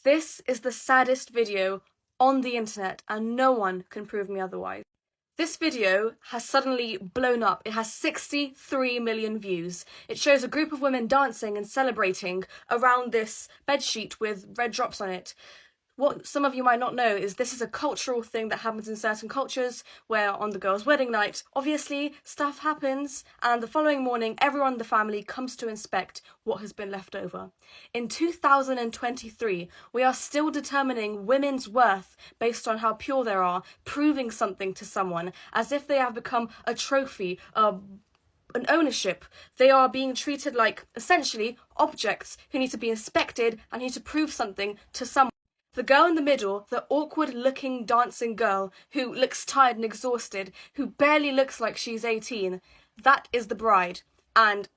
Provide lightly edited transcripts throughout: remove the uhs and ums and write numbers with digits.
This is the saddest video on the internet and no one can prove me otherwise. This video has suddenly blown up. It has 63 million views. It shows a group of women dancing and celebrating around this bedsheet with red drops on it. What some of you might not know is this is a cultural thing that happens in certain cultures where on the girl's wedding night, obviously, stuff happens and the following morning everyone in the family comes to inspect what has been left over. In 2023, we are still determining women's worth based on how pure they are, proving something to someone as if they have become a trophy, an ownership. They are being treated like, essentially, objects who need to be inspected and need to prove something to someone. The girl in the middle, the awkward-looking dancing girl who looks tired and exhausted, who barely looks like she's 18, that is the bride. And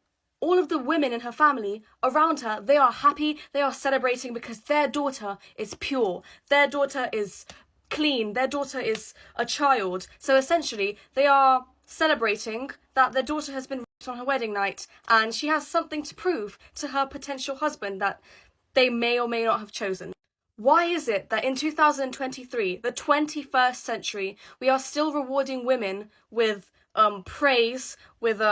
all of the women in her family around her, they are happy, they are celebrating because their daughter is pure, their daughter is clean, their daughter is a child. So essentially, they are celebrating that their daughter has been raped on her wedding night and she has something to prove to her potential husband that they may or may not have chosen. Why is it that in 2023, the 21st century, we are still rewarding women with praise, with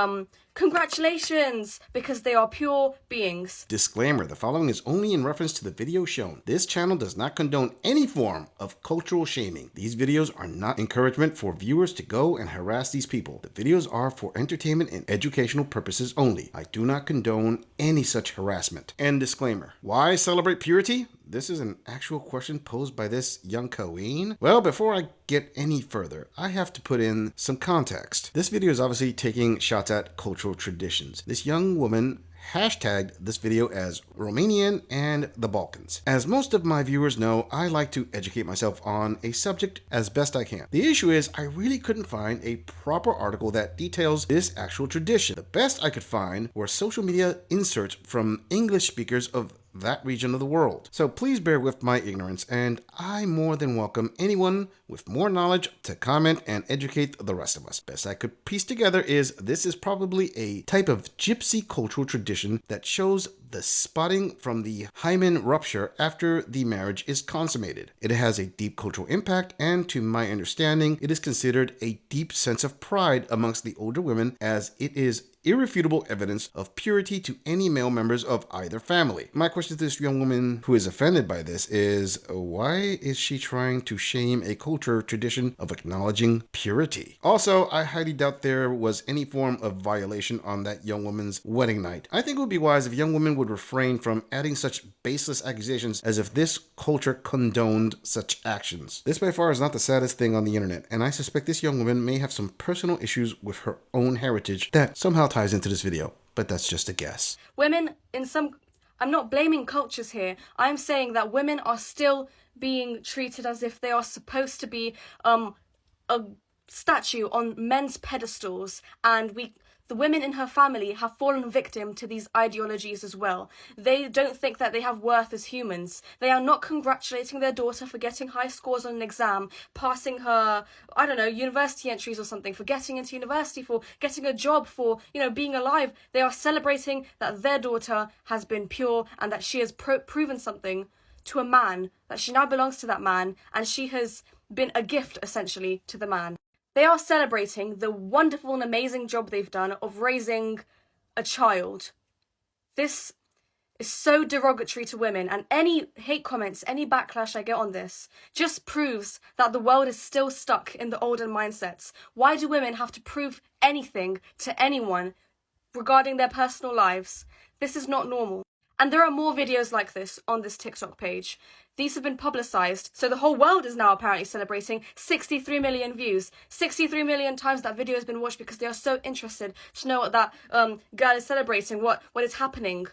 congratulations, because they are pure beings? Disclaimer, the following is only in reference to the video shown. This channel does not condone any form of cultural shaming. These videos are not encouragement for viewers to go and harass these people. The videos are for entertainment and educational purposes only. I do not condone any such harassment. End disclaimer. Why celebrate purity? This is an actual question posed by this young queen. Well, before I get any further, I have to put in some context. This video is obviously taking shots at cultural traditions. This young woman hashtagged this video as Romanian and the Balkans. As most of my viewers know, I like to educate myself on a subject as best I can. The issue is I really couldn't find a proper article that details this actual tradition. The best I could find were social media inserts from English speakers of that region of the world. So please bear with my ignorance, and I more than welcome anyone with more knowledge to comment and educate the rest of us. Best I could piece together is this is probably a type of gypsy cultural tradition that shows the spotting from the hymen rupture after the marriage is consummated. It has a deep cultural impact, and to my understanding, it is considered a deep sense of pride amongst the older women, as it is irrefutable evidence of purity to any male members of either family. My question to this young woman who is offended by this is, why is she trying to shame a culture tradition of acknowledging purity? Also, I highly doubt there was any form of violation on that young woman's wedding night. I think it would be wise if young women would refrain from adding such baseless accusations as if this culture condoned such actions. This by far is not the saddest thing on the internet, and I suspect this young woman may have some personal issues with her own heritage that somehow ties into this video, but that's just a guess. Women I'm not blaming cultures here. I'm saying that women are still being treated as if they are supposed to be a statue on men's pedestals, and the women in her family have fallen victim to these ideologies as well. They don't think that they have worth as humans. They are not congratulating their daughter for getting high scores on an exam, passing her, I don't know, university entries or something, for getting into university, for getting a job, for, being alive. They are celebrating that their daughter has been pure and that she has proven something to a man, that she now belongs to that man, and she has been a gift, essentially, to the man. They are celebrating the wonderful and amazing job they've done of raising a child. This is so derogatory to women, and any hate comments, any backlash I get on this just proves that the world is still stuck in the olden mindsets. Why do women have to prove anything to anyone regarding their personal lives? This is not normal. And there are more videos like this on this TikTok page. These have been publicized, so the whole world is now apparently celebrating 63 million views. 63 million times that video has been watched because they are so interested to know what that girl is celebrating, what is happening,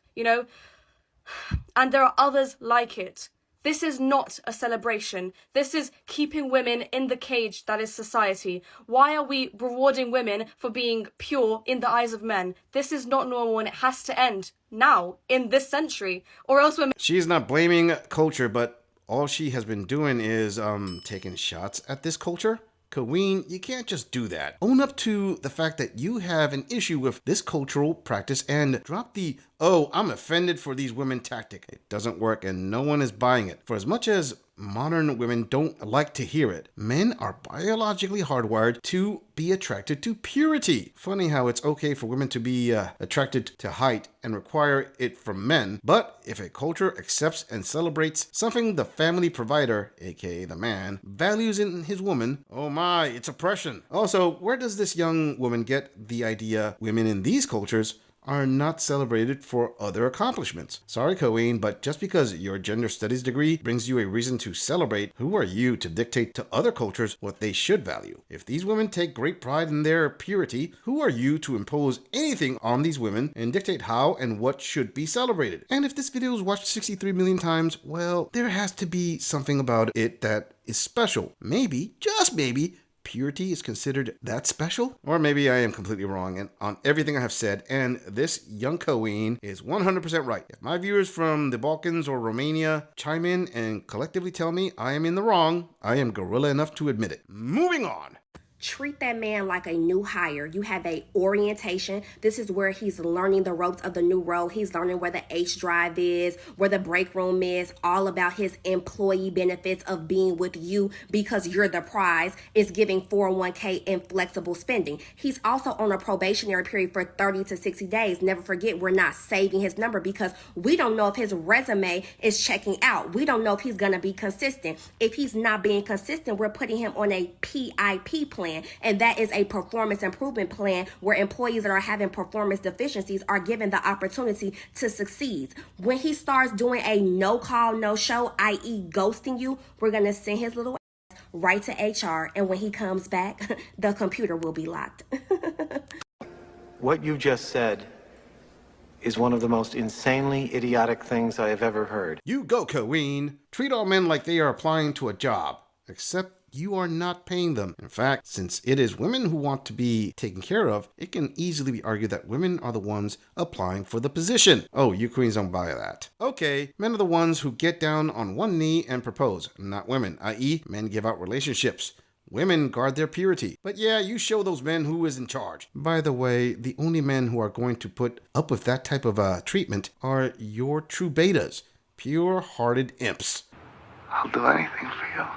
And there are others like it. This is not a celebration. This is keeping women in the cage that is society. Why are we rewarding women for being pure in the eyes of men? This is not normal, and it has to end now, in this century, or else women... She's not blaming culture, but all she has been doing is taking shots at this culture. Queen, you can't just do that. Own up to the fact that you have an issue with this cultural practice and drop the, "oh, I'm offended for these women" tactic. It doesn't work and no one is buying it. For as much as modern women don't like to hear it, men are biologically hardwired to be attracted to purity. Funny how it's okay for women to be attracted to height and require it from men, but if a culture accepts and celebrates something the family provider, aka the man, values in his woman, oh my, it's oppression. Also, where does this young woman get the idea women in these cultures are not celebrated for other accomplishments? Sorry, Queen, but just because your gender studies degree brings you a reason to celebrate, who are you to dictate to other cultures what they should value? If these women take great pride in their purity, who are you to impose anything on these women and dictate how and what should be celebrated? And if this video is watched 63 million times, well, there has to be something about it that is special. Maybe, just maybe, purity is considered that special? Or maybe I am completely wrong and on everything I have said, and this young Queen is 100% right. If my viewers from the Balkans or Romania chime in and collectively tell me I am in the wrong, I am gorilla enough to admit it. Moving on. Treat that man like a new hire. You have a orientation. This is where he's learning the ropes of the new role. He's learning where the H drive is, where the break room is, all about his employee benefits of being with you because you're the prize. Is giving 401k and flexible spending. He's also on a probationary period for 30 to 60 days. Never forget, we're not saving his number because we don't know if his resume is checking out. We don't know if he's going to be consistent. If he's not being consistent, we're putting him on a PIP plan. And that is a performance improvement plan where employees that are having performance deficiencies are given the opportunity to succeed. When he starts doing a no call, no show, i.e. ghosting you, we're going to send his little ass right to HR. And when he comes back, the computer will be locked. What you just said is one of the most insanely idiotic things I have ever heard. You go, Queen. Treat all men like they are applying to a job, except you are not paying them. In fact, since it is women who want to be taken care of, it can easily be argued that women are the ones applying for the position. Oh, you queens don't buy that. Okay, men are the ones who get down on one knee and propose, not women, i.e. men give out relationships. Women guard their purity. But yeah, you show those men who is in charge. By the way, the only men who are going to put up with that type of treatment are your true betas, pure-hearted imps. I'll do anything for you.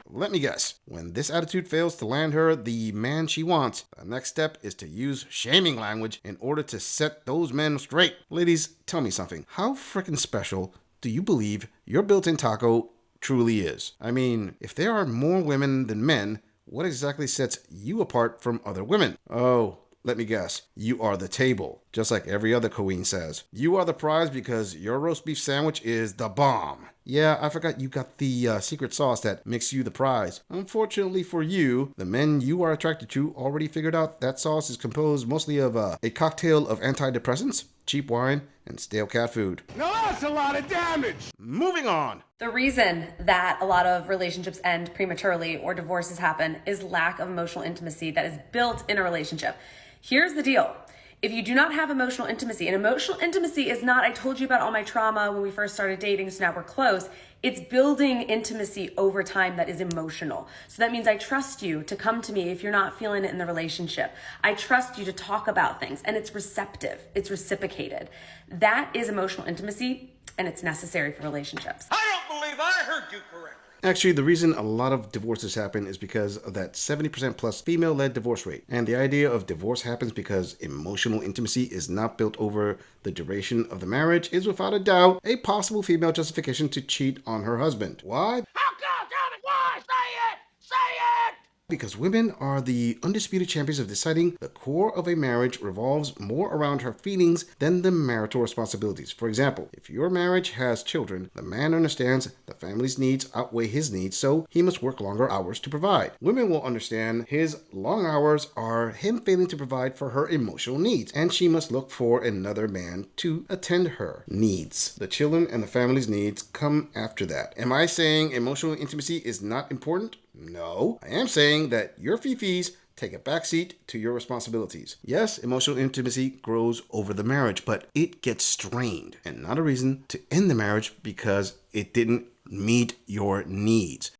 Let me guess, when this attitude fails to land her the man she wants, the next step is to use shaming language in order to set those men straight. Ladies, tell me something. How frickin' special do you believe your built-in taco truly is? I mean, if there are more women than men, what exactly sets you apart from other women? Oh, let me guess. You are the table, just like every other Queen says. You are the prize because your roast beef sandwich is the bomb. Yeah, I forgot you got the secret sauce that makes you the prize. Unfortunately for you, the men you are attracted to already figured out that sauce is composed mostly of a cocktail of antidepressants, cheap wine, and stale cat food. Now that's a lot of damage! Moving on. The reason that a lot of relationships end prematurely or divorces happen is lack of emotional intimacy that is built in a relationship. Here's the deal. If you do not have emotional intimacy, and emotional intimacy is not, I told you about all my trauma when we first started dating, so now we're close. It's building intimacy over time that is emotional. So that means I trust you to come to me if you're not feeling it in the relationship. I trust you to talk about things, and it's receptive, it's reciprocated. That is emotional intimacy, and it's necessary for relationships. I don't believe I heard you correctly. Actually, the reason a lot of divorces happen is because of that 70% plus female-led divorce rate. And the idea of divorce happens because emotional intimacy is not built over the duration of the marriage is without a doubt a possible female justification to cheat on her husband. Why? How come? Tell me why! Say it! Say it! Because women are the undisputed champions of deciding the core of a marriage revolves more around her feelings than the marital responsibilities. For example, if your marriage has children, the man understands the family's needs outweigh his needs, so he must work longer hours to provide. Women will understand his long hours are him failing to provide for her emotional needs, and she must look for another man to attend her needs. The children and the family's needs come after that. Am I saying emotional intimacy is not important? No, I am saying that your fifis take a backseat to your responsibilities. Yes, emotional intimacy grows over the marriage, but it gets strained, and not a reason to end the marriage because it didn't meet your needs.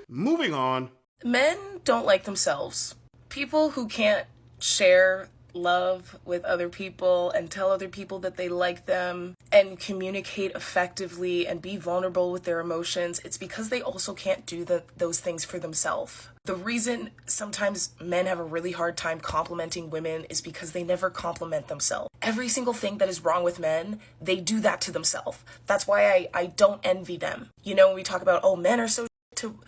Moving on. Men don't like themselves. People who can't share love with other people and tell other people that they like them and communicate effectively and be vulnerable with their emotions, it's because they also can't do those things for themselves. The reason sometimes men have a really hard time complimenting women is because they never compliment themselves. Every single thing that is wrong with men, they do that to themselves. That's why I don't envy them. You know, when we talk about, oh, men are so to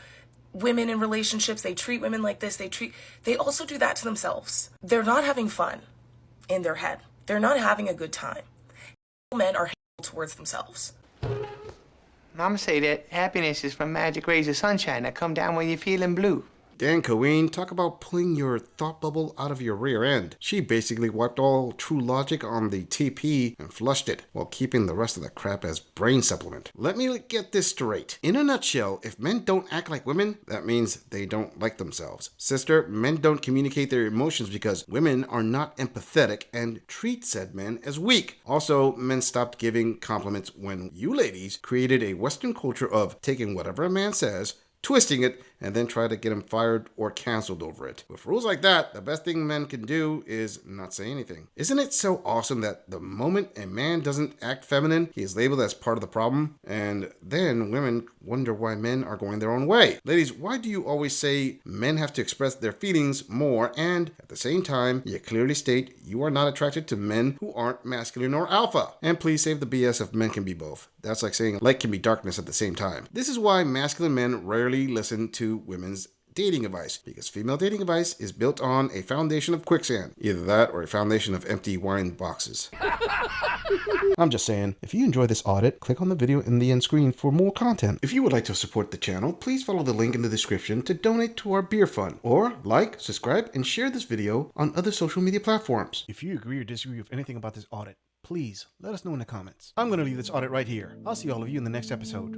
women in relationships, they treat women like this, they also do that to themselves. They're not having fun in their head. They're not having a good time. Men are hateful towards themselves. Mama say that happiness is from magic rays of sunshine that come down when you're feeling blue. Dan Cohen, talk about pulling your thought bubble out of your rear end. She basically wiped all true logic on the TP and flushed it, while keeping the rest of the crap as brain supplement. Let me get this straight. In a nutshell, if men don't act like women, that means they don't like themselves. Sister, men don't communicate their emotions because women are not empathetic and treat said men as weak. Also, men stopped giving compliments when you ladies created a Western culture of taking whatever a man says, twisting it, and then try to get him fired or canceled over it. With rules like that, the best thing men can do is not say anything. Isn't it so awesome that the moment a man doesn't act feminine, he is labeled as part of the problem? And then women wonder why men are going their own way. Ladies, why do you always say men have to express their feelings more, and at the same time, you clearly state you are not attracted to men who aren't masculine or alpha? And please save the BS if men can be both. That's like saying light can be darkness at the same time. This is why masculine men rarely listen to women's dating advice, because female dating advice is built on a foundation of quicksand. Either that or a foundation of empty wine boxes. I'm just saying, if you enjoy this audit, click on the video in the end screen for more content. If you would like to support the channel, please follow the link in the description to donate to our beer fund, or like, subscribe, and share this video on other social media platforms. If you agree or disagree with anything about this audit, please let us know in the comments. I'm going to leave this audit right here. I'll see all of you in the next episode.